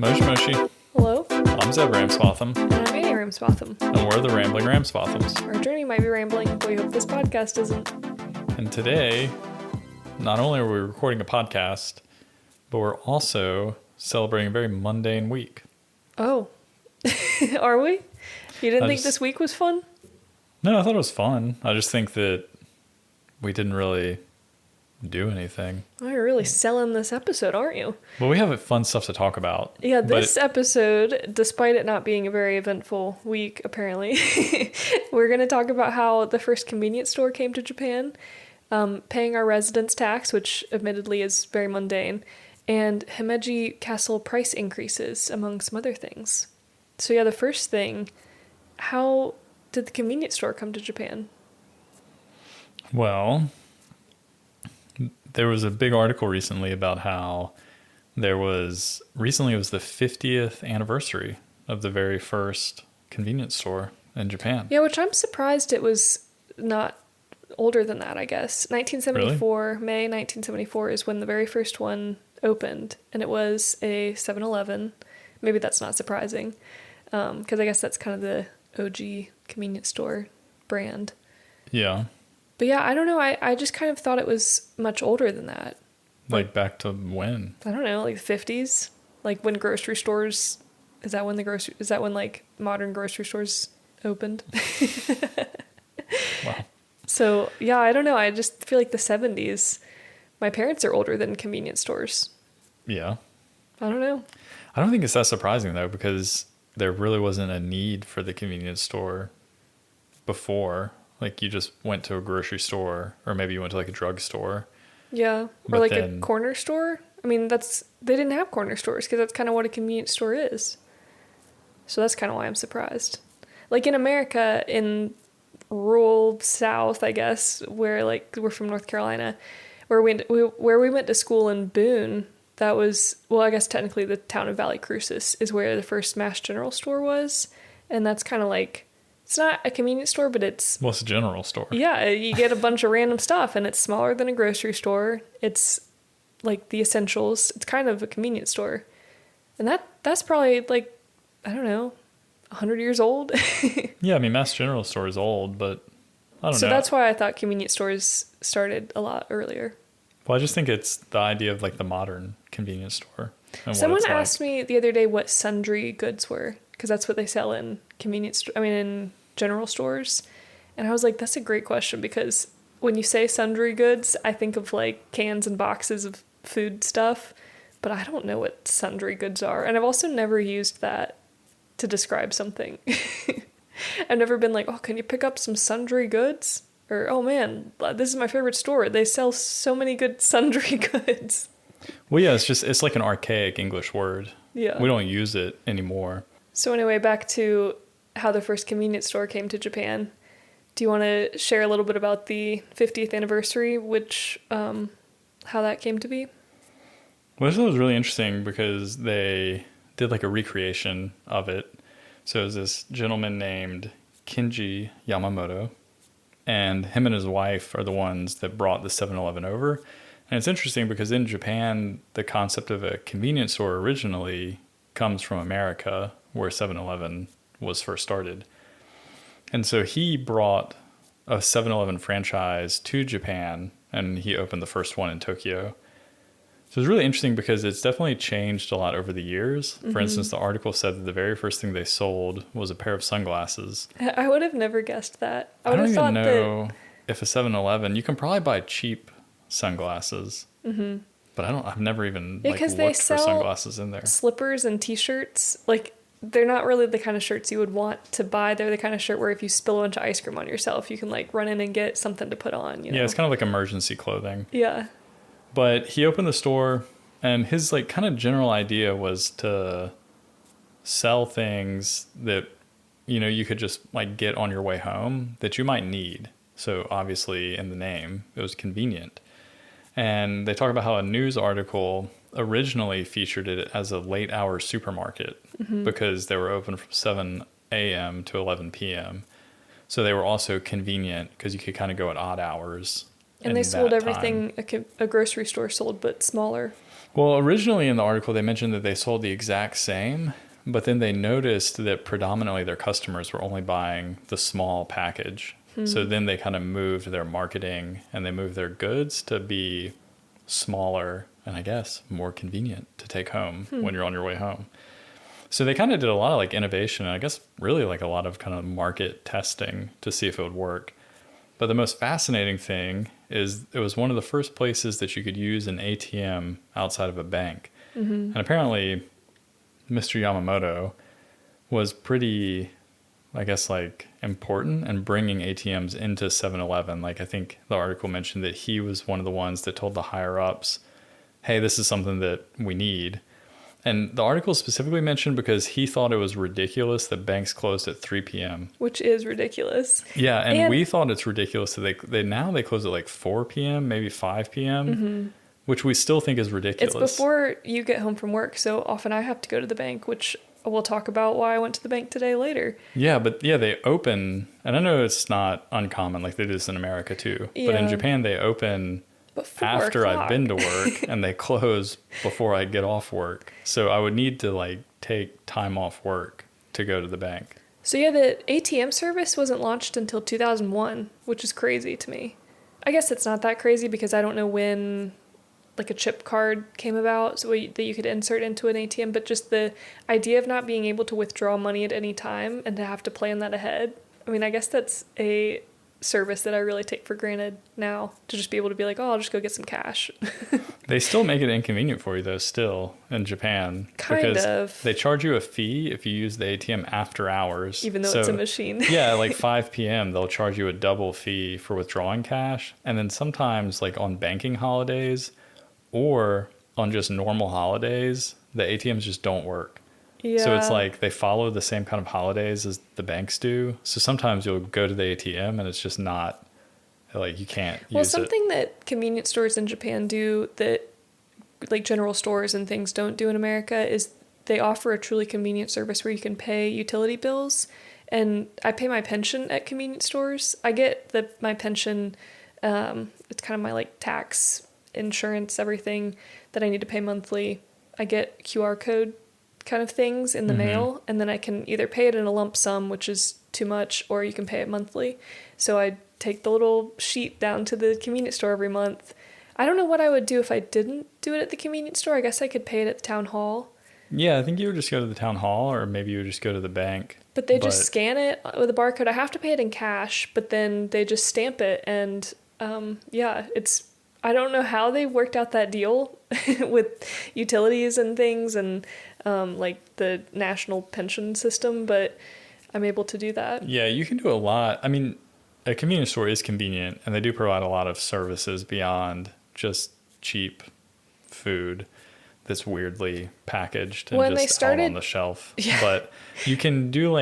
Moshi Moshi. Hello, I'm Zeb Ramsbotham, and I'm Annie Ramsbotham. and we're the Rambling Ramsbothams. Our journey might be rambling, but we hope this podcast isn't. And today, not only are we recording a podcast, but we're also celebrating a very mundane week. Oh, are we? You didn't think just- this week was fun? No, I thought it was fun. I just think that we didn't really do anything. Oh, you're really selling this episode, aren't you? Well, we have fun stuff to talk about. Yeah, this episode, despite it not being a very eventful week, apparently, we're going to talk about how the first convenience store came to Japan, paying our residence tax, which admittedly is very mundane, and Himeji Castle price increases, among some other things. So yeah, the first thing, how did the convenience store come to Japan? Well, there was a big article recently about how recently it was the 50th anniversary of the very first convenience store in Japan. Yeah, which I'm surprised it was not older than that, I guess. 1974, Really? May 1974 is when the very first one opened, and it was a 7-Eleven. Maybe that's not surprising, because I guess that's kind of the OG convenience store brand. Yeah. But yeah, I don't know. I just kind of thought it was much older than that. Like back to when? I don't know, like the 50s? Like when grocery stores... Is that when like modern grocery stores opened? Wow. So, yeah, I don't know. I just feel like the 70s, my parents are older than convenience stores. Yeah. I don't know. I don't think it's that surprising, though, because there really wasn't a need for the convenience store before. Like, you just went to a grocery store, or maybe you went to, like, a drugstore. Yeah. Or But like then- a corner store. I mean, they didn't have corner stores because that's kind of what a convenience store is. So that's kind of why I'm surprised. Like in America, in rural South, I guess, where like we're from North Carolina, where we went to school in Boone, that was, well, I guess technically the town of Valley Crucis is where the first Mass General store was. And that's kind of like, it's not a convenience store, but it's... Well, it's a general store. Yeah, you get a bunch of random stuff, and it's smaller than a grocery store. It's like the essentials. It's kind of a convenience store. And that's probably like, I don't know, 100 years old. Yeah, I mean, Mass General store is old, but I don't know. So that's why I thought convenience stores started a lot earlier. Well, I just think it's the idea of, like, the modern convenience store. And Someone what it's asked me the other day what sundry goods were, because that's what they sell in in general stores. And I was like, that's a great question, because when you say sundry goods, I think of like cans and boxes of food stuff, but I don't know what sundry goods are. And I've also never used that to describe something. I've never been like, oh, can you pick up some sundry goods? Or, oh man, this is my favorite store. They sell so many good sundry goods. Well, yeah, it's like an archaic English word. Yeah. We don't use it anymore. So anyway, back to how the first convenience store came to Japan. Do you want to share a little bit about the 50th anniversary, how that came to be? Well, this was really interesting because they did like a recreation of it. So it was this gentleman named Kenji Yamamoto, and him and his wife are the ones that brought the 7-Eleven over. And it's interesting because in Japan, the concept of a convenience store originally comes from America, where 7-Eleven was first started. And so he brought a 7-Eleven franchise to Japan, and he opened the first one in Tokyo. So it's really interesting because it's definitely changed a lot over the years. For instance, the article said that the very first thing they sold was a pair of sunglasses. I would have never guessed that. I don't even know if a 7-Eleven, you can probably buy cheap sunglasses. Mm-hmm. But I've never even looked for sunglasses in there. Slippers and t-shirts, like they're not really the kind of shirts you would want to buy. They're the kind of shirt where if you spill a bunch of ice cream on yourself, you can like run in and get something to put on, you know? Yeah, it's kind of like emergency clothing. Yeah. But he opened the store, and his like kind of general idea was to sell things that, you know, you could just like get on your way home that you might need. So obviously in the name, it was convenient. And they talk about how a news article originally featured it as a late hour supermarket because they were open from 7 a.m. to 11 p.m. So they were also convenient because you could kind of go at odd hours. And they sold everything a grocery store sold, but smaller. Well, originally in the article, they mentioned that they sold the exact same, but then they noticed that predominantly their customers were only buying the small package. So then they kind of moved their marketing and they moved their goods to be smaller and I guess more convenient to take home when you're on your way home. So they kind of did a lot of like innovation and I guess really like a lot of kind of market testing to see if it would work. But the most fascinating thing is it was one of the first places that you could use an ATM outside of a bank. And apparently Mr. Yamamoto was pretty, I guess, like important in bringing ATMs into 7-Eleven. Like I think the article mentioned that he was one of the ones that told the higher ups, hey, this is something that we need. And the article specifically mentioned because he thought it was ridiculous that banks closed at 3 p.m. Which is ridiculous. Yeah, and we thought it's ridiculous that they close at like 4 p.m., maybe 5 p.m., which we still think is ridiculous. It's before you get home from work, so often I have to go to the bank, which we'll talk about why I went to the bank today later. Yeah, but yeah, they open, and I know it's not uncommon, like they do this in America too, but in Japan they open after I've been to work and they close before I get off work. So I would need to like take time off work to go to the bank. So yeah, the ATM service wasn't launched until 2001, which is crazy to me. I guess it's not that crazy because I don't know when like a chip card came about so that you could insert into an ATM, but just the idea of not being able to withdraw money at any time and to have to plan that ahead. I mean, I guess that's a service that I really take for granted now, to just be able to be like, oh, I'll just go get some cash. They still make it inconvenient for you though, still in Japan. Kind of. They charge you a fee if you use the ATM after hours. Even though it's a machine. Yeah, like 5 p.m. they'll charge you a double fee for withdrawing cash. And then sometimes like on banking holidays or on just normal holidays, the ATMs just don't work. Yeah. So it's like they follow the same kind of holidays as the banks do. So sometimes you'll go to the ATM and it's just not, like you can't use it. Well, something that convenience stores in Japan do that like general stores and things don't do in America is they offer a truly convenient service where you can pay utility bills. And I pay my pension at convenience stores. I get my pension, it's kind of my like tax, insurance, everything that I need to pay monthly. I get QR code kind of things in the mail, and then I can either pay it in a lump sum, which is too much, or you can pay it monthly. So I take the little sheet down to the convenience store every month. I don't know what I would do if I didn't do it at the convenience store. I guess I could pay it at the town hall. Yeah, I think you would just go to the town hall, or maybe you would just go to the bank. But they just scan it with a barcode. I have to pay it in cash, but then they just stamp it. And I don't know how they worked out that deal with utilities and things and like the national pension system, but I'm able to do that. Yeah, you can do a lot. I mean, a convenience store is convenient, and they do provide a lot of services beyond just cheap food that's weirdly packaged and out on the shelf. Yeah. But you can do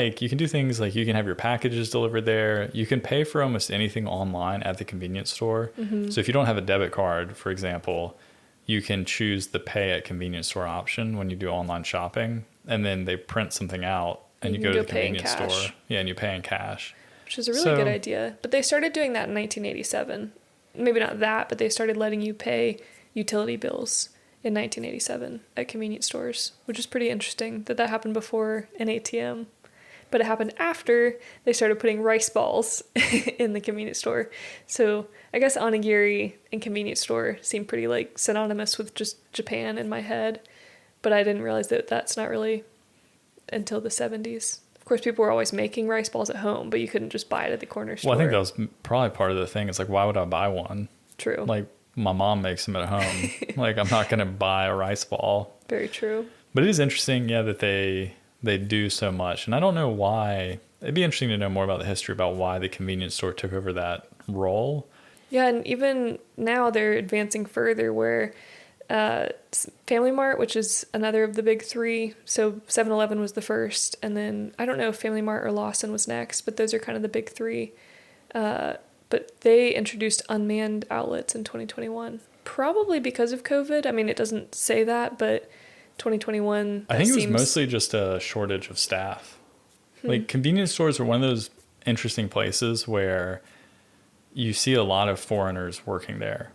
things like you can have your packages delivered there. You can pay for almost anything online at the convenience store. So if you don't have a debit card, for example, you can choose the pay at convenience store option when you do online shopping, and then they print something out and you go to the convenience store. Yeah, and you pay in cash. Which is a really good idea. But they started doing that in 1987. Maybe not that, but they started letting you pay utility bills in 1987 at convenience stores, which is pretty interesting that happened before an ATM. But it happened after they started putting rice balls in the convenience store. So I guess onigiri and convenience store seem pretty like synonymous with just Japan in my head. But I didn't realize that that's not really until the 70s. Of course, people were always making rice balls at home, but you couldn't just buy it at the corner store. Well, I think that was probably part of the thing. It's like, why would I buy one? True. Like, my mom makes them at home. Like, I'm not going to buy a rice ball. Very true. But it is interesting, yeah, that they do so much. And I don't know why. It'd be interesting to know more about the history about why the convenience store took over that role. Yeah, and even now they're advancing further where Family Mart, which is another of the big three. So 7-Eleven was the first. And then I don't know if Family Mart or Lawson was next, but those are kind of the big three. But they introduced unmanned outlets in 2021, probably because of COVID. I mean, it doesn't say that, but 2021. I think it was mostly just a shortage of staff. Like convenience stores are one of those interesting places where you see a lot of foreigners working there,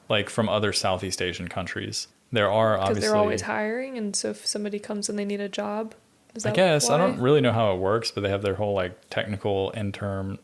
like from other Southeast Asian countries. there are Because obviously... they're always hiring, and so if somebody comes and they need a job, is that I guess. why? I don't really know how it works, but they have their whole like technical intern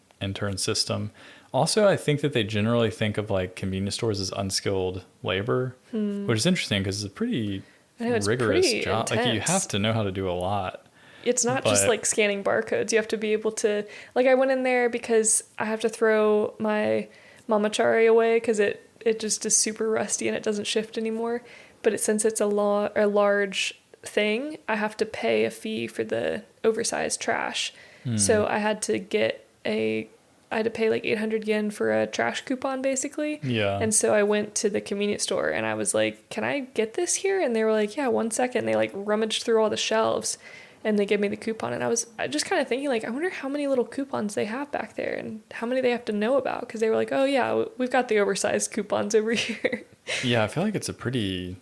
system. Also, I think that they generally think of like convenience stores as unskilled labor, which is interesting because it's a pretty I know, it's rigorous pretty job. Like you intense. have to know how to do a lot. It's not just like scanning barcodes. You have to be able to, like, I went in there because I have to throw my mamachari away because it just is super rusty and it doesn't shift anymore. But since it's a large thing, I have to pay a fee for the oversized trash. So I had to pay like 800 yen for a trash coupon, basically. Yeah. And so I went to the convenience store and I was like, can I get this here? And they were like, yeah, 1 second. They like rummaged through all the shelves and they gave me the coupon. And I was just kind of thinking, like, I wonder how many little coupons they have back there and how many they have to know about. Because they were like, oh, yeah, we've got the oversized coupons over here. Yeah, I feel like it's a pretty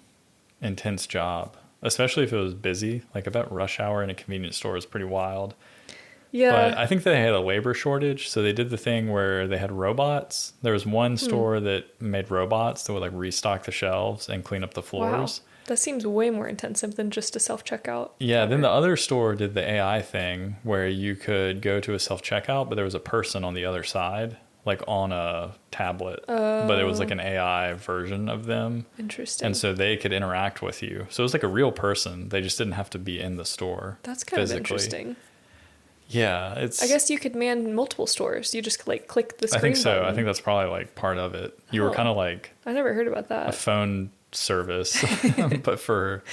intense job, especially if it was busy. Like, I bet rush hour in a convenience store is pretty wild. Yeah. But I think they had a labor shortage, so they did the thing where they had robots. There was one store that made robots that would like restock the shelves and clean up the floors. Wow. That seems way more intensive than just a self-checkout. Yeah, then the other store did the AI thing where you could go to a self-checkout, but there was a person on the other side, like on a tablet. But it was like an AI version of them. Interesting. And so they could interact with you. So it was like a real person. They just didn't have to be in the store. That's kind physically. of interesting. Yeah, it's... I guess you could man multiple stores. You just like click the screen I think so. button. I think that's probably like part of it. You were kind of like I never heard about a that. phone service, but for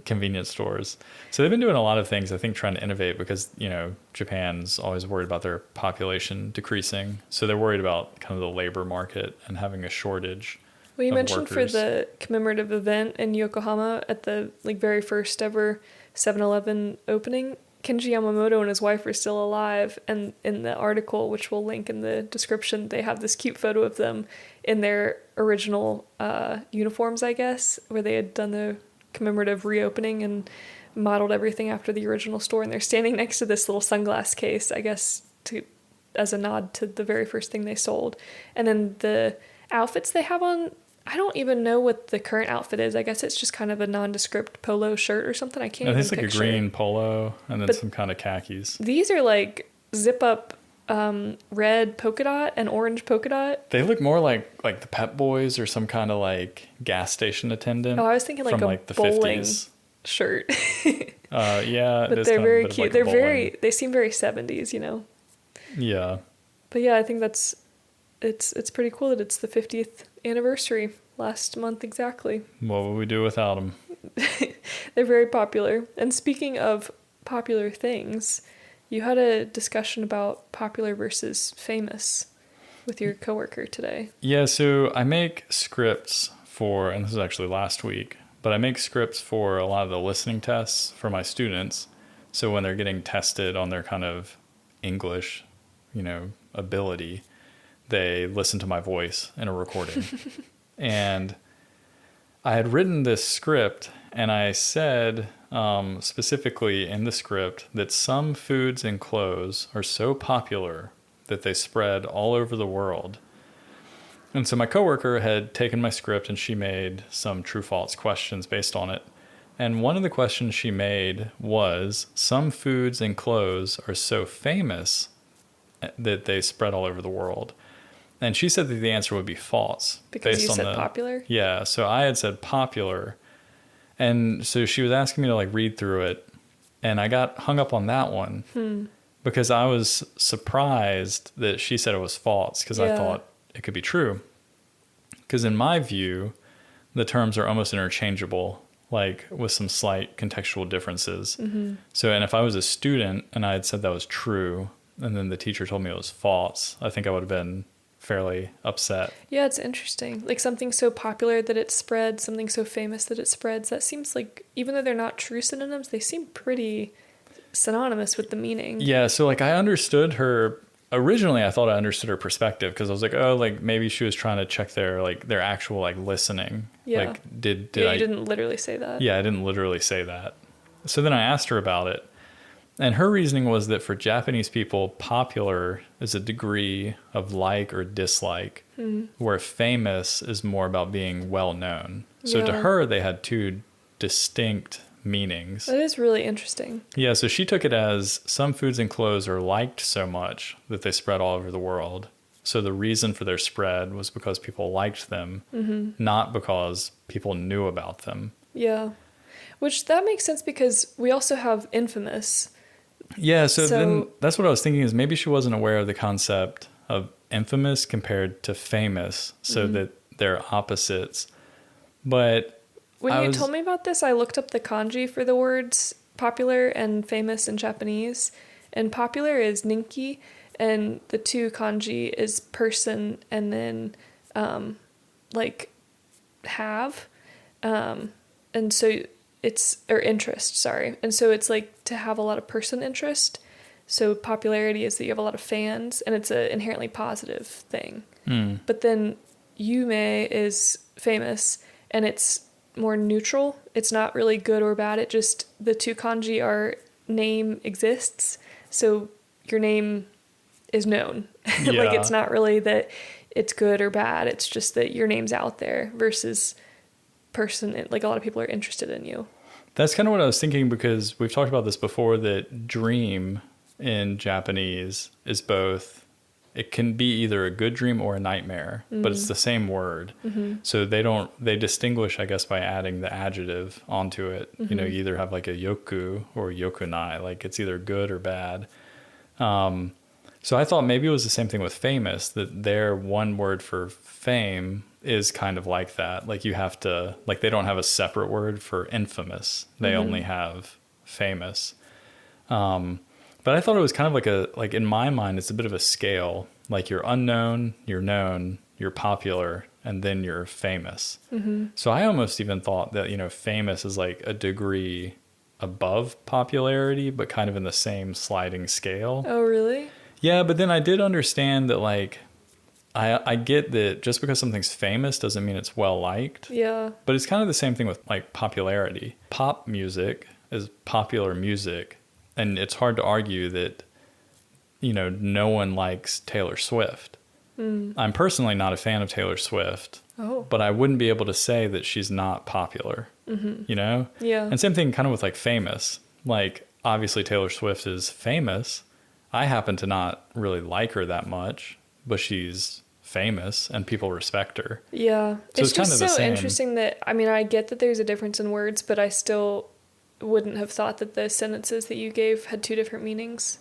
convenience stores. So they've been doing a lot of things, I think, trying to innovate because, you know, Japan's always worried about their population decreasing. So they're worried about kind of the labor market and having a shortage. Well, you of mentioned workers. for the commemorative event in Yokohama at the like very first ever 7-Eleven opening, Kenji Yamamoto and his wife are still alive, and in the article, which we'll link in the description, they have this cute photo of them in their original uniforms, I guess, where they had done the commemorative reopening and modeled everything after the original store, and they're standing next to this little sunglass case, I guess, as a nod to the very first thing they sold. And then the outfits they have on, I don't even know what the current outfit is. I guess it's just kind of a nondescript polo shirt or something. I can't even it's like picture. a green polo and then some kind of khakis. These are like zip up red polka dot and orange polka dot. They look more like the Pep Boys or some kind of like gas station attendant. Oh, I was thinking like from a like the bowling 50s. shirt. Yeah, But they're very cute. They're they seem very 70s, you know. Yeah. But yeah, I think it's pretty cool that it's the 50th anniversary last month exactly. What would we do without them? They're very popular. And speaking of popular things, you had a discussion about popular versus famous with your coworker today. Yeah, so I make scripts for, and this is actually last week, but I make scripts for a lot of the listening tests for my students. So when they're getting tested on their kind of English, you know, ability, they listen to my voice in a recording. And I had written this script, and I said specifically in the script that some foods and clothes are so popular that they spread all over the world. And so my coworker had taken my script and she made some true-false questions based on it. And one of the questions she made was, some foods and clothes are so famous that they spread all over the world. And she said that the answer would be false. Because you said popular? Yeah, so I had said popular. And so she was asking me to like read through it. And I got hung up on that one. Because I was surprised that she said it was false. Because I thought it could be true. Because in my view, the terms are almost interchangeable, like with some slight contextual differences. So, and if I was a student and I had said that was true, and then the teacher told me it was false, I think I would have been fairly upset. Yeah, it's interesting. Like something so popular that it spreads, something so famous that it spreads. That seems like, even though they're not true synonyms, they seem pretty synonymous with the meaning. Yeah, so like I understood her. Originally, I thought I understood her perspective because I was like, oh, like maybe she was trying to check their actual like listening. Yeah. Like did you I didn't literally say that. Yeah, I didn't literally say that. So then I asked her about it. And her reasoning was that for Japanese people, popular is a degree of like or dislike, where famous is more about being well known. So to Yeah. her, they had two distinct meanings. That is really interesting. Yeah, so she took it as some foods and clothes are liked so much that they spread all over the world. So the reason for their spread was because people liked them, not because people knew about them. Yeah. Which that makes sense because we also have infamous. Yeah, so then that's what I was thinking is maybe she wasn't aware of the concept of infamous compared to famous, so that they're opposites. But When you told me about this, I looked up the kanji for the words popular and famous in Japanese. And popular is ninki, and the two kanji is person and then like have. And so it's, or interest, sorry. And so it's like to have a lot of person interest. So popularity is that you have a lot of fans, and it's an inherently positive thing. But then yume is famous, and it's more neutral. It's not really good or bad. It just, the two kanji are name exists. So your name is known. Yeah. Like it's not really that it's good or bad. It's just that your name's out there versus person. Like a lot of people are interested in you. That's kind of what I was thinking, because we've talked about this before, that dream in Japanese is both, it can be either a good dream or a nightmare, but it's the same word. So they distinguish, I guess, by adding the adjective onto it. You know, you either have like a yoku or yokunai, like it's either good or bad. So I thought maybe it was the same thing with famous, that their one word for fame is kind of like that. Like you have to, like they don't have a separate word for infamous. They only have famous. But I thought it was kind of like in my mind, it's a bit of a scale. Like you're unknown, you're known, you're popular, and then you're famous. So I almost even thought that, you know, famous is like a degree above popularity, but kind of in the same sliding scale. Oh, really? Yeah, but then I did understand that, like, I get that just because something's famous doesn't mean it's well liked. Yeah. But it's kind of the same thing with like popularity. Pop music is popular music, and it's hard to argue that, you know, no one likes Taylor Swift. I'm personally not a fan of Taylor Swift, but I wouldn't be able to say that she's not popular, you know? Yeah. And same thing kind of with like famous. Like, obviously Taylor Swift is famous. I happen to not really like her that much, but she's famous and people respect her. Yeah. So It's it's kind just of the so same. interesting that, I mean, I get that there's a difference in words, but I still wouldn't have thought that the sentences that you gave had two different meanings.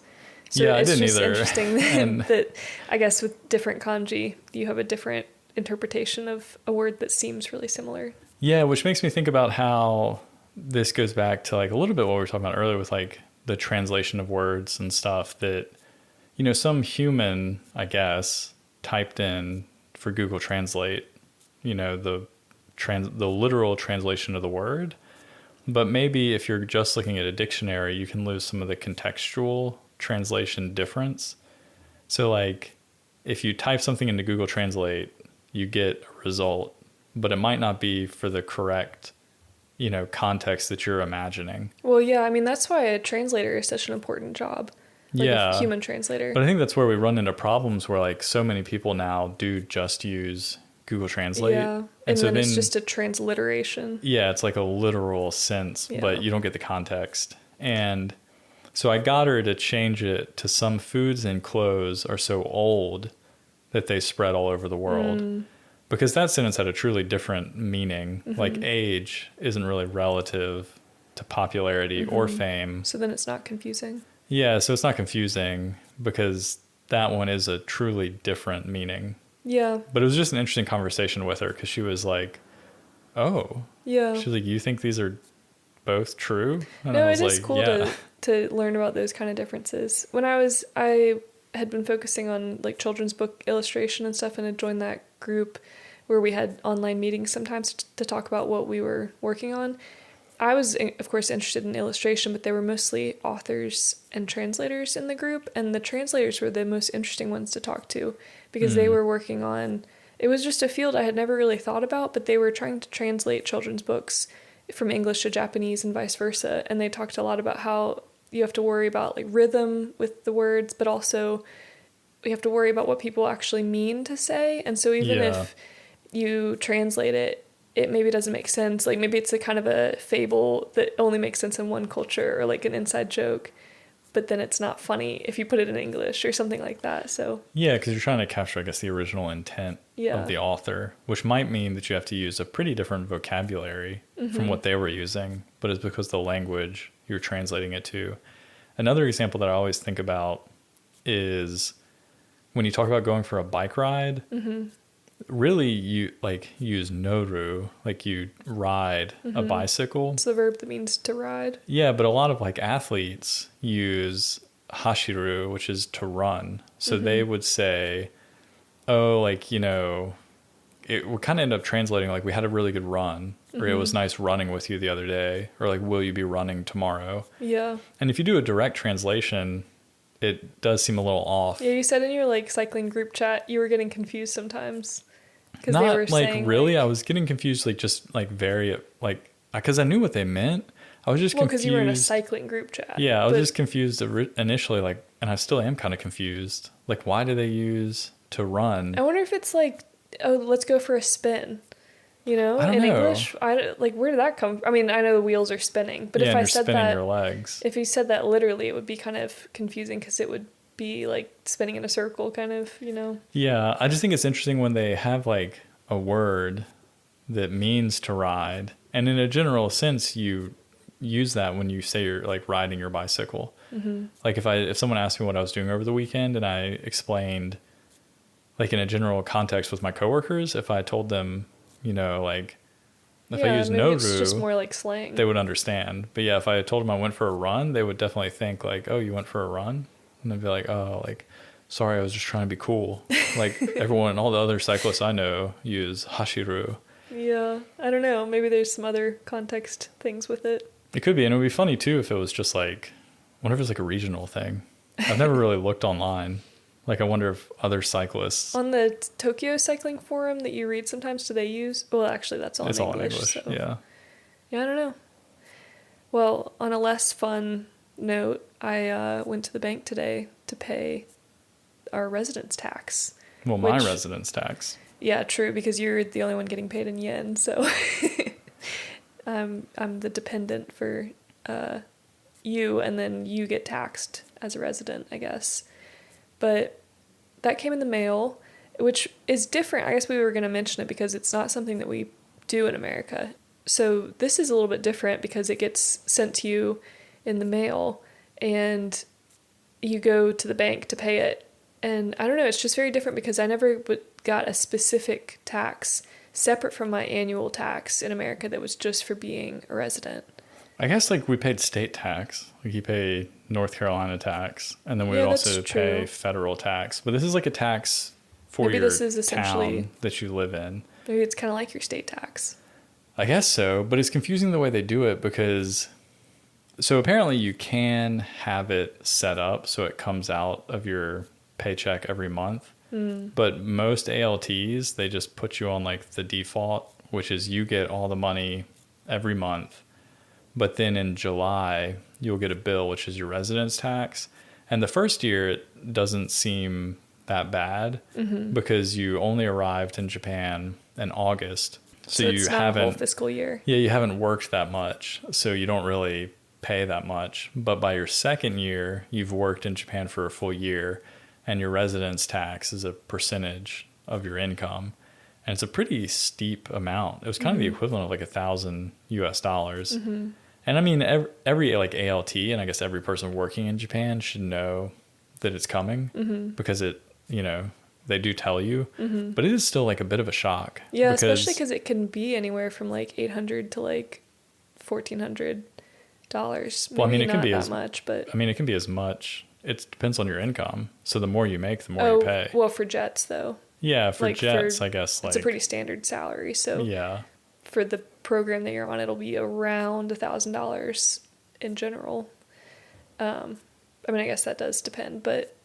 So Yeah, I it's didn't just either. interesting that I guess with different kanji, you have a different interpretation of a word that seems really similar. Yeah, which makes me think about how this goes back to like a little bit what we were talking about earlier with like the translation of words and stuff, that, you know, some human, I guess, typed in for Google Translate, you know, the literal translation of the word. But maybe if you're just looking at a dictionary, you can lose some of the contextual translation difference. So like if you type something into Google Translate, you get a result, but it might not be for the correct, you know, context that you're imagining. Well, yeah, I mean, that's why a translator is such an important job. Like a human translator. But I think that's where we run into problems where like so many people now do just use Google Translate. Yeah. And so then it's just a transliteration. Yeah, it's like a literal sense, but you don't get the context. And so I got her to change it to some foods and clothes are so old that they spread all over the world. Because that sentence had a truly different meaning. Like age isn't really relative to popularity or fame. So then it's not confusing. Yeah, so it's not confusing because that one is a truly different meaning. Yeah. But it was just an interesting conversation with her because she was like, oh. Yeah. She's like, you think these are both true? And No, I was it is like, cool yeah. to learn about those kind of differences. When I had been focusing on like children's book illustration and stuff, and had joined that group where we had online meetings sometimes to talk about what we were working on. I was, of course, interested in illustration, but there were mostly authors and translators in the group, and the translators were the most interesting ones to talk to because they were working on, it was just a field I had never really thought about, but they were trying to translate children's books from English to Japanese and vice versa, and they talked a lot about how you have to worry about like rhythm with the words, but also you have to worry about what people actually mean to say. And so even if you translate it, it maybe doesn't make sense. Like maybe it's a kind of a fable that only makes sense in one culture, or like an inside joke, but then it's not funny if you put it in English or something like that. So Yeah, because you're trying to capture, I guess, the original intent of the author, which might mean that you have to use a pretty different vocabulary from what they were using, but it's because the language you're translating it to. Another example that I always think about is when you talk about going for a bike ride, really you like use noru, like you ride a bicycle. it's the verb that means to ride. Yeah, but a lot of like athletes use hashiru, which is to run. So they would say, oh, like, you know, it would kind of end up translating like we had a really good run, or it was nice running with you the other day, or like, will you be running tomorrow? Yeah. And if you do a direct translation, it does seem a little off. Yeah, you said in your like cycling group chat you were getting confused sometimes. Because Not they were like saying, really, like, I was getting confused, like just like very like because I knew what they meant. I was just well, confused. because you were in a cycling group chat. Yeah, I was just confused initially, like, and I still am kind of confused. Like, why do they use to run? I wonder if it's like, oh, let's go for a spin. You know, I don't in know. English, like, where did that come from? I mean, I know the wheels are spinning, but Yeah, if and I you're said spinning that, your legs. if you said that literally, it would be kind of confusing because it would be like spinning in a circle, kind of, you know. Yeah, I just think it's interesting when they have like a word that means to ride, and in a general sense, you use that when you say you're like riding your bicycle. Like if someone asked me what I was doing over the weekend and I explained like in a general context with my coworkers, if I told them, you know, like if I use maybe it's just noru, more like slang. they would understand. But yeah, if I told them I went for a run, they would definitely think like, oh, you went for a run? And they'd be like, oh, like, sorry, I was just trying to be cool. Like everyone, all the other cyclists I know use hashiru. Yeah, I don't know. Maybe there's some other context things with it. It could be, and it would be funny too if it was just like, I wonder if it's like a regional thing. I've never really looked online. Like I wonder if other cyclists. On the Tokyo cycling forum that you read sometimes, do they use? Well, actually, that's all It's in all in English. English. So. Yeah. Yeah, I don't know. Well, on a less fun note, I went to the bank today to pay our residence tax. Well, my residence tax. Yeah, true, because you're the only one getting paid in yen, so I'm the dependent for you, and then you get taxed as a resident, I guess. But that came in the mail, which is different. I guess we were going to mention it because it's not something that we do in America. So this is a little bit different because it gets sent to you in the mail, and you go to the bank to pay it. And I don't know, it's just very different because I never got a specific tax separate from my annual tax in America that was just for being a resident. I guess like we paid state tax. Like you pay North Carolina tax, and then we would also pay federal tax. But this is like a tax for your town that you live in. Maybe it's kind of like your state tax. I guess so, but it's confusing the way they do it because so apparently you can have it set up so it comes out of your paycheck every month. But most ALTs, they just put you on like the default, which is you get all the money every month. But then in July, you'll get a bill, which is your residence tax. And the first year, it doesn't seem that bad because you only arrived in Japan in August. So you it's not a whole fiscal year. Yeah, you haven't worked that much. So you don't really pay that much. But by your second year, you've worked in Japan for a full year, and your residence tax is a percentage of your income. And it's a pretty steep amount. It was kind of the equivalent of like $1,000 US. And I mean, every like ALT, and I guess every person working in Japan should know that it's coming because it, you know, they do tell you, but it is still like a bit of a shock. Yeah, especially because it can be anywhere from like $800 to like $1,400. Well, I mean, it can be as much, but I mean, it can be as much. It depends on your income. So the more you make, the more you pay. Well, for jets though. Yeah, for like jets, I guess like it's a pretty standard salary. So yeah, for the program that you're on, it'll be around $1,000 in general. I mean, I guess that does depend, but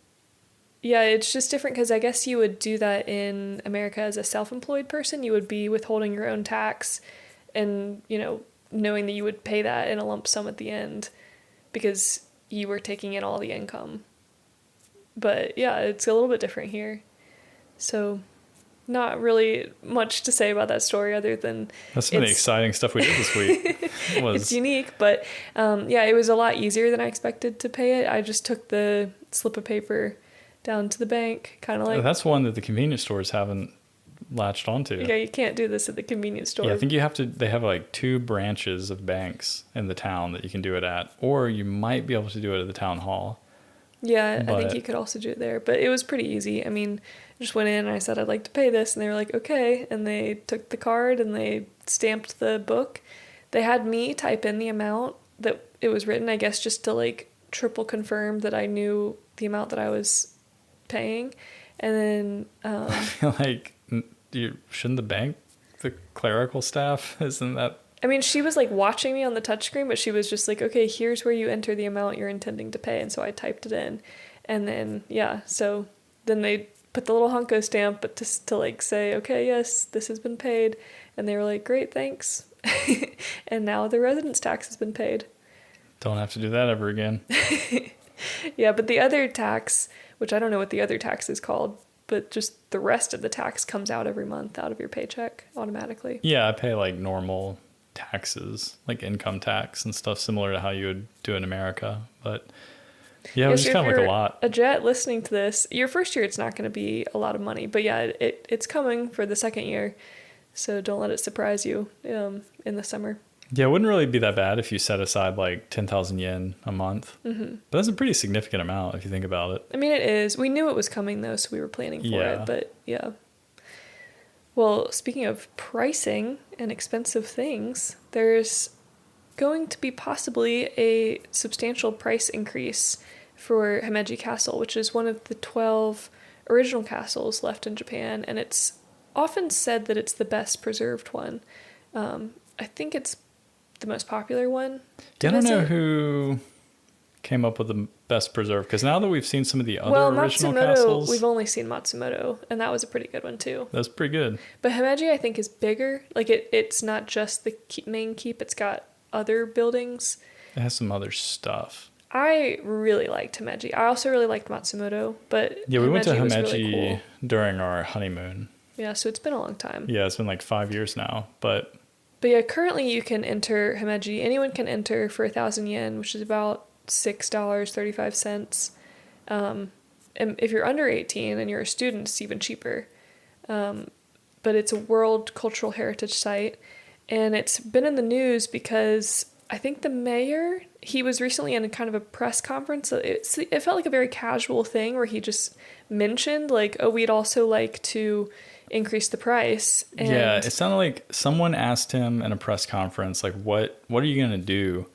yeah, it's just different because I guess you would do that in America as a self-employed person. You would be withholding your own tax and, you know, knowing that you would pay that in a lump sum at the end because you were taking in all the income. But yeah, it's a little bit different here. So not really much to say about that story other than That's some of the exciting stuff we did this week. it's unique, but yeah, it was a lot easier than I expected to pay it. I just took the slip of paper down to the bank, kind of like... That's one that the convenience stores haven't latched onto. Yeah, you can't do this at the convenience store. Yeah, I think you have to, they have like 2 branches of banks in the town that you can do it at, or you might be able to do it at the town hall. Yeah, I think you could also do it there, but it was pretty easy. I mean, I just went in and I said, I'd like to pay this, and they were like, okay, and they took the card and they stamped the book. They had me type in the amount that it was written, I guess, just to like triple confirm that I knew the amount that I was paying. And then I feel like shouldn't the bank, the clerical staff, isn't that... I mean, she was like watching me on the touchscreen, but she was just like, okay, here's where you enter the amount you're intending to pay. And so I typed it in. And then, yeah, so then they put the little Hunko stamp, but just to like say, okay, yes, this has been paid. And they were like, great, thanks. And now the residence tax has been paid. Don't have to do that ever again. Yeah, but the other tax, which I don't know what the other tax is called, but just the rest of the tax comes out every month out of your paycheck automatically. Yeah, I pay like normal taxes, like income tax and stuff similar to how you would do in America. But yeah, it was just kind of like a lot. A jet listening to this, your first year, it's not going to be a lot of money. But yeah, it's coming for the second year. So don't let it surprise you in the summer. Yeah, it wouldn't really be that bad if you set aside like 10,000 yen a month. Mm-hmm. But that's a pretty significant amount if you think about it. I mean, it is. We knew it was coming though, so we were planning for it. But yeah. Well, speaking of pricing and expensive things, there's going to be possibly a substantial price increase for Himeji Castle, which is one of the 12 original castles left in Japan, and it's often said that it's the best preserved one. I think it's the most popular one. Yeah, I don't know who came up with the best preserved, because now that we've seen some of the other original castles, we've only seen Matsumoto, and that was a pretty good one too. That's pretty good. But Himeji, I think, is bigger. Like it's not just the main keep; it's got other buildings. It has some other stuff. I really liked Himeji. I also really liked Matsumoto, but yeah, we went to Himeji really cool. during our honeymoon. Yeah, so it's been a long time. Yeah, it's been like 5 years now, but yeah, currently you can enter Himeji. Anyone can enter for 1,000 yen, which is about $6.35. And if you're under 18 and you're a student, it's even cheaper. But it's a World Cultural Heritage Site, and it's been in the news because I think the mayor, he was recently in a kind of a press conference. It felt like a very casual thing where he just mentioned like, oh, we'd also like to increase the price. And yeah, it sounded like someone asked him in a press conference, like, what are you going to do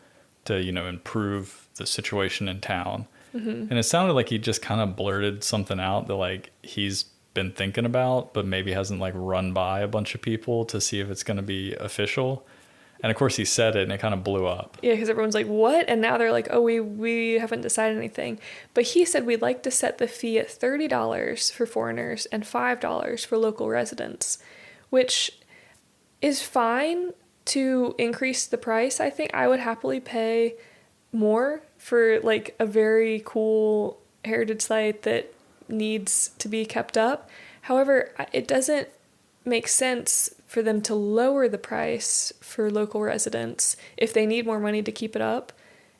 to, improve the situation in town? Mm-hmm. And it sounded like he just kind of blurted something out that like he's been thinking about, but maybe hasn't like run by a bunch of people to see if it's going to be official. And of course he said it and it kind of blew up. Yeah, because everyone's like, what? And now they're like, oh, we haven't decided anything. But he said we'd like to set the fee at $30 for foreigners and $5 for local residents, which is fine to increase the price. I think I would happily pay more for like a very cool heritage site that needs to be kept up. However, it doesn't make sense for them to lower the price for local residents if they need more money to keep it up,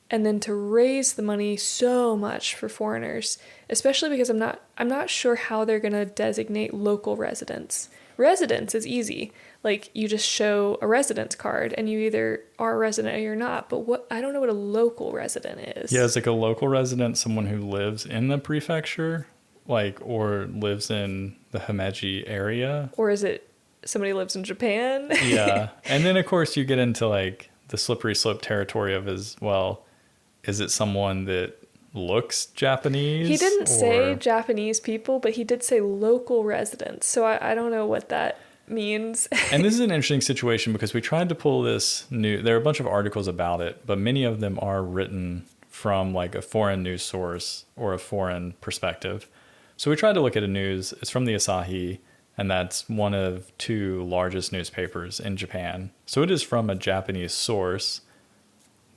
and then to raise the money so much for foreigners, especially because I'm not sure how they're going to designate local residents. Residents is easy. Like you just show a residence card and you either are a resident or you're not, but I don't know what a local resident is. Yeah, it's like a local resident, someone who lives in the prefecture, like, or lives in the Himeji area. Or is it somebody lives in Japan? Yeah. And then, of course, you get into, like, the slippery slope territory of is it someone that looks Japanese? He didn't say Japanese people, but he did say local residents. So I don't know what that means. And this is an interesting situation because we tried to pull this there are a bunch of articles about it, but many of them are written from, like, a foreign news source or a foreign perspective. So we tried to look at a news. It's from the Asahi, and that's one of 2 largest newspapers in Japan. So it is from a Japanese source,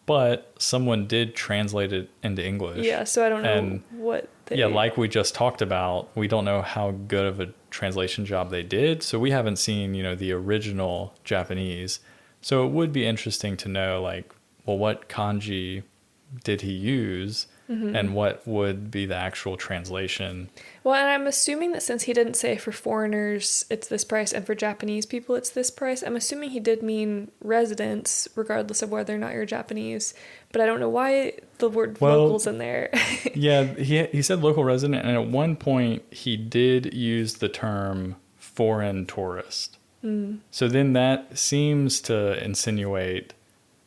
but someone did translate it into English. Yeah, so I don't know And what they... yeah, like we just talked about, we don't know how good of a translation job they did. So we haven't seen, the original Japanese. So it would be interesting to know, like, well, what kanji did he use and what would be the actual translation? Well, and I'm assuming that since he didn't say for foreigners it's this price and for Japanese people it's this price, I'm assuming he did mean residents, regardless of whether or not you're Japanese. But I don't know why the word local's in there. Yeah, he said local resident, and at one point he did use the term foreign tourist. So then that seems to insinuate,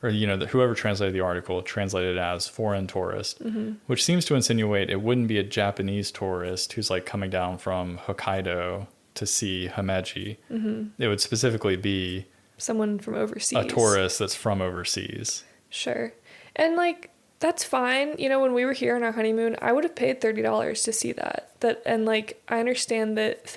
or that whoever translated the article translated it as foreign tourist, which seems to insinuate it wouldn't be a Japanese tourist who's like coming down from Hokkaido to see Himeji. It would specifically be someone from overseas. A tourist that's from overseas. Sure. And like, that's fine. When we were here on our honeymoon, I would have paid $30 to see that. And like, I understand that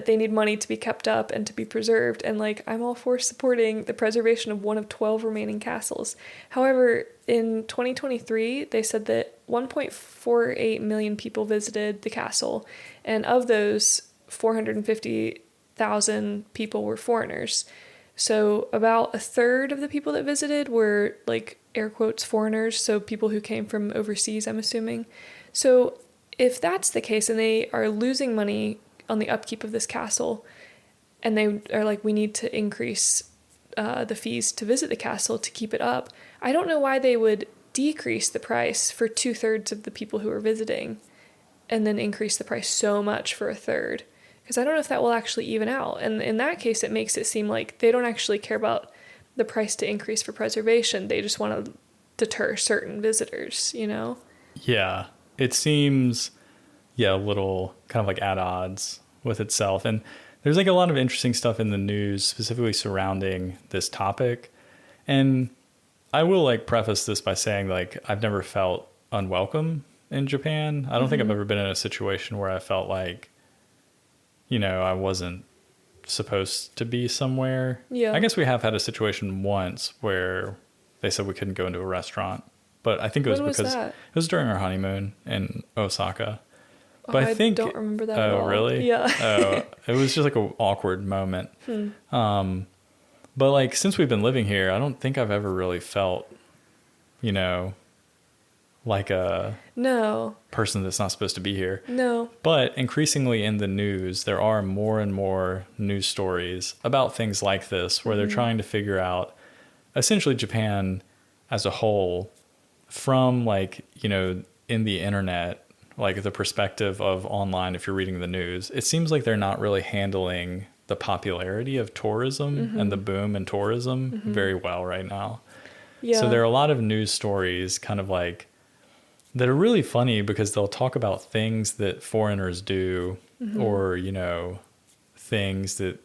they need money to be kept up and to be preserved, and like, I'm all for supporting the preservation of one of 12 remaining castles. However, in 2023 they said that 1.48 million people visited the castle, and of those 450,000 people were foreigners. So about a third of the people that visited were, like, air quotes, foreigners, so people who came from overseas, I'm assuming. So if that's the case and they are losing money on the upkeep of this castle, and they are like, we need to increase the fees to visit the castle to keep it up, I don't know why they would decrease the price for 2/3 of the people who are visiting and then increase the price so much for a third, because I don't know if that will actually even out. And in that case, it makes it seem like they don't actually care about the price to increase for preservation. They just want to deter certain visitors, Yeah, it seems a little kind of like at odds with itself. And there's like a lot of interesting stuff in the news specifically surrounding this topic. And I will like preface this by saying, like, I've never felt unwelcome in Japan. I don't think I've ever been in a situation where I felt like, I wasn't supposed to be somewhere. Yeah. I guess we have had a situation once where they said we couldn't go into a restaurant, but I think it was because it was during our honeymoon in Osaka. But I think, don't remember that at all. Oh, really? Yeah. It was just like an awkward moment. But like, since we've been living here, I don't think I've ever really felt, like a person that's not supposed to be here. No. But increasingly in the news, there are more and more news stories about things like this, where they're trying to figure out essentially Japan as a whole from, like, in the internet, like the perspective of online. If you're reading the news, it seems like they're not really handling the popularity of tourism and the boom in tourism very well right now. Yeah. So there are a lot of news stories kind of like that are really funny because they'll talk about things that foreigners do or, things that,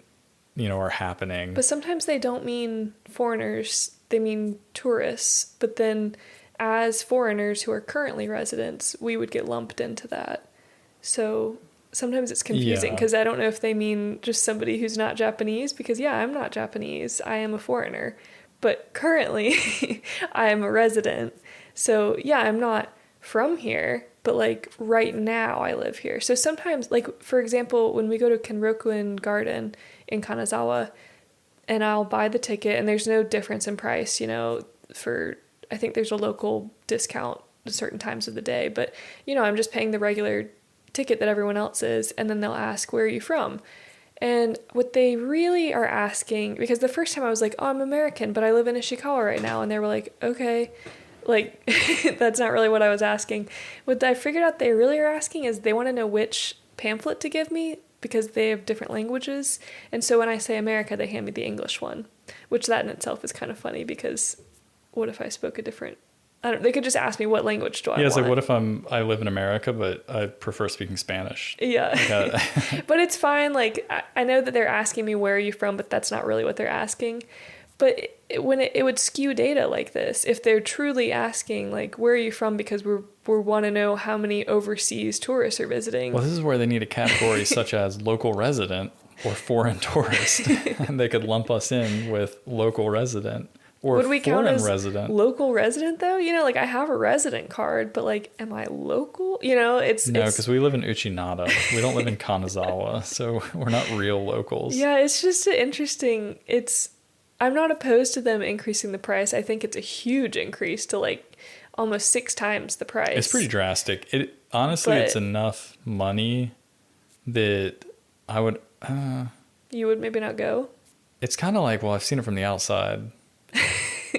are happening. But sometimes they don't mean foreigners, they mean tourists. But then as foreigners who are currently residents, we would get lumped into that. So sometimes it's confusing because I don't know if they mean just somebody who's not Japanese, because I'm not Japanese, I am a foreigner, but currently I am a resident. So I'm not from here, but like right now I live here. So sometimes, like, for example, when we go to Kenroku Garden in Kanazawa, and I'll buy the ticket and there's no difference in price, for, I think there's a local discount at certain times of the day, but I'm just paying the regular ticket that everyone else is, and then they'll ask, where are you from? And what they really are asking, because the first time I was like, oh, I'm American, but I live in Ishikawa right now, and they were like, okay, like, that's not really what I was asking. What I figured out they really are asking is they want to know which pamphlet to give me, because they have different languages, and so when I say America, they hand me the English one, which that in itself is kind of funny, because what if I spoke a different... they could just ask me, what language do I want? Yeah, it's like, what if I live in America, but I prefer speaking Spanish? Yeah. But it's fine. Like, I know that they're asking me, where are you from? But that's not really what they're asking. But when it would skew data like this, if they're truly asking, like, where are you from? Because we want to know how many overseas tourists are visiting. Well, this is where they need a category such as local resident or foreign tourist. And they could lump us in with local resident. Or Would we count foreign as resident. local resident though? You know, like I have a resident card, but like, am I local? You know, No, because we live in Uchinada. We don't live in Kanazawa, so we're not real locals. Yeah, it's just interesting. I'm not opposed to them increasing the price. I think it's a huge increase to like almost 6 times the price. It's pretty drastic. Honestly, it's enough money that I would. You would maybe not go. It's kind of like, well, I've seen it from the outside,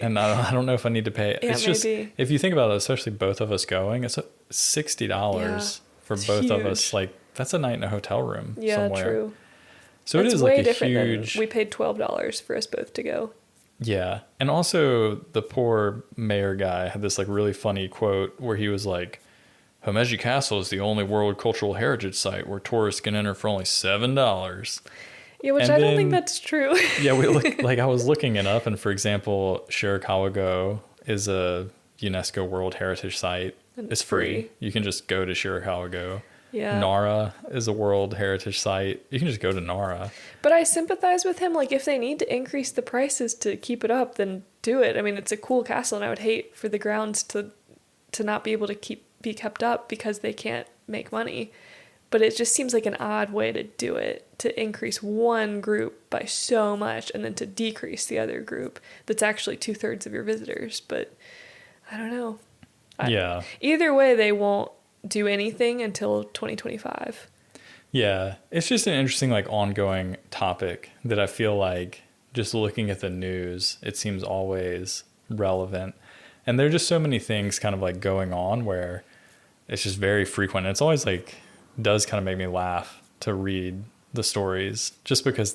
and I don't know if I need to pay. Yeah, it's just maybe. if you think about it, especially both of us going, it's $60 for both of us. Like that's a night in a hotel room. Yeah, somewhere. true. So It's it is way like a different huge. than we paid $12 for us both to go. Yeah. And also the poor mayor guy had this like really funny quote where he was like, Himeji Castle is the only World Cultural Heritage Site where tourists can enter for only $7. Yeah, which And I don't think then- that's true. Yeah, I was looking it up, and for example, Shirakawa-go is a UNESCO World Heritage Site. And It's free. You can just go to Shirakawa-go. Yeah. Nara is a World Heritage Site. You can just go to Nara. But I sympathize with him. Like, if they need to increase the prices to keep it up, then do it. I mean, it's a cool castle, and I would hate for the grounds to not be able to be kept up because they can't make money. But it just seems like an odd way to do it, to increase one group by so much and then to decrease the other group that's actually 2/3 of your visitors. But I don't know. Yeah. Either way, they won't do anything until 2025. Yeah. It's just an interesting, like, ongoing topic that I feel like just looking at the news, it seems always relevant. And there are just so many things kind of like going on where it's just very frequent. And it's always like, does kind of make me laugh to read the stories just because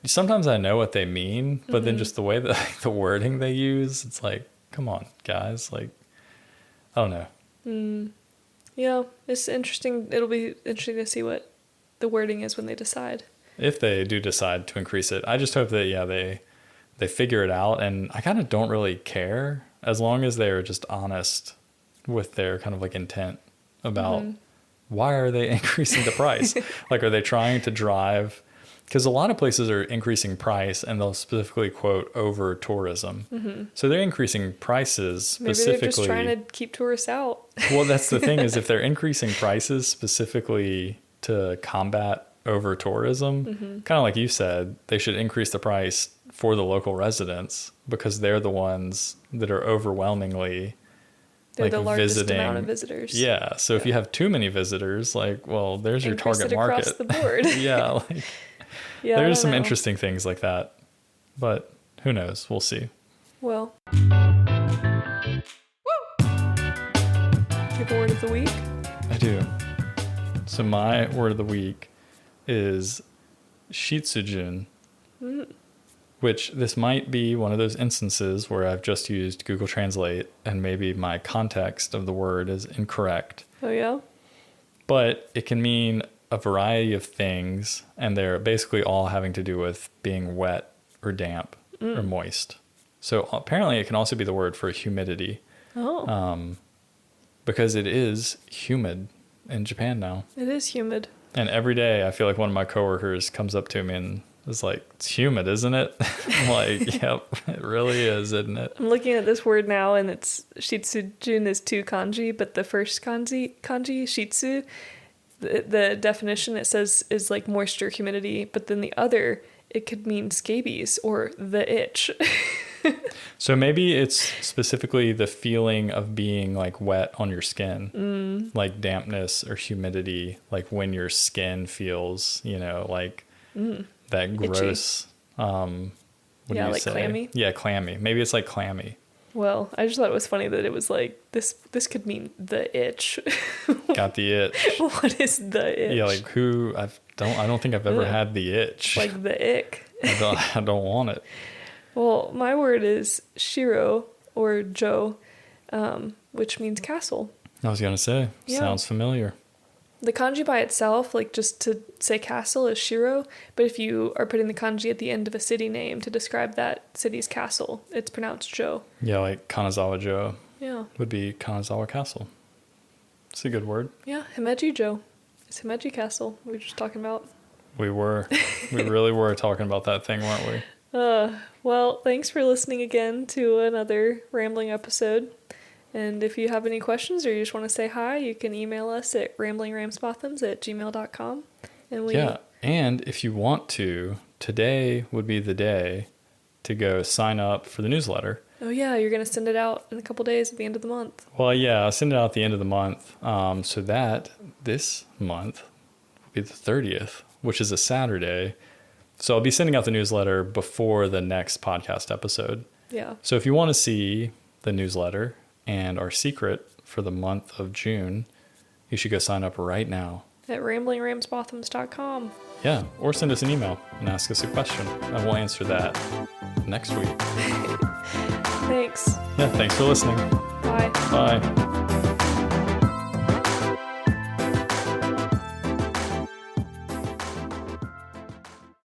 sometimes I know what they mean, but then just the way that the wording they use, it's like, come on, guys. Like, I don't know. Yeah, it's interesting. It'll be interesting to see what the wording is when they decide. If they do decide to increase it, I just hope that, yeah, they figure it out. And I kind of don't really care as long as they're just honest with their kind of like intent about why are they increasing the price? Like, are they trying to drive? Because a lot of places are increasing price and they'll specifically quote over tourism. So they're increasing prices Maybe specifically. they're just trying to keep tourists out. Well, that's the thing is if they're increasing prices specifically to combat over tourism, kind of like you said, they should increase the price for the local residents because they're the ones that are overwhelmingly They're the largest visiting. amount of visitors. Yeah. So if you have too many visitors, like, well, there's your Increase target it market. across the board. Yeah. Like, Yeah, I there's don't some know. interesting things like that, but who knows? We'll see. Well. Do you have a word of the week? I do. So my word of the week is shitsujin, which this might be one of those instances where I've just used Google Translate and maybe my context of the word is incorrect. Oh, yeah? But it can mean a variety of things, and they're basically all having to do with being wet or damp or moist. So apparently it can also be the word for humidity. Oh. Because it is humid in Japan now. It is humid. And every day I feel like one of my coworkers comes up to me and is like, it's humid, isn't it? I'm like, yep, it really is, isn't it? I'm looking at this word now, and it's shitsujin is 2 kanji, but the first kanji shitsu, the definition it says is like moisture, humidity, but then the other, it could mean scabies or the itch. So maybe it's specifically the feeling of being like wet on your skin, like dampness or humidity, like when your skin feels, like that gross. What do you like say? clammy? Yeah, clammy. Maybe it's like clammy. Well, I just thought it was funny that it was like this could mean the itch. Got the itch. What is the itch? Yeah, like I don't think I've ever had the itch. Like the ick. I don't want it. Well, my word is shiro or jo, which means castle. I was going to say, Yeah. sounds familiar. The kanji by itself, like just to say castle, is shiro. But if you are putting the kanji at the end of a city name to describe that city's castle, it's pronounced jo. Yeah, like Kanazawa-jo Yeah. would be Kanazawa Castle. It's a good word. Yeah, Himeji jo. It's Himeji Castle we were just talking about. We really were talking about that thing, weren't we? Well, thanks for listening again to another rambling episode. And if you have any questions or you just want to say hi, you can email us at ramblingramsbottoms@gmail.com. And Yeah. And if you want to, today would be the day to go sign up for the newsletter. Oh, yeah, you're going to send it out in a couple days at the end of the month. Well, yeah, I'll send it out at the end of the month. So that this month will be the 30th, which is a Saturday. So I'll be sending out the newsletter before the next podcast episode. Yeah. So if you want to see the newsletter and our secret for the month of June, you should go sign up right now. At ramblingramsbottoms.com. Yeah, or send us an email and ask us a question, and we'll answer that next week. Thanks. Yeah, thanks for listening. Bye. Bye.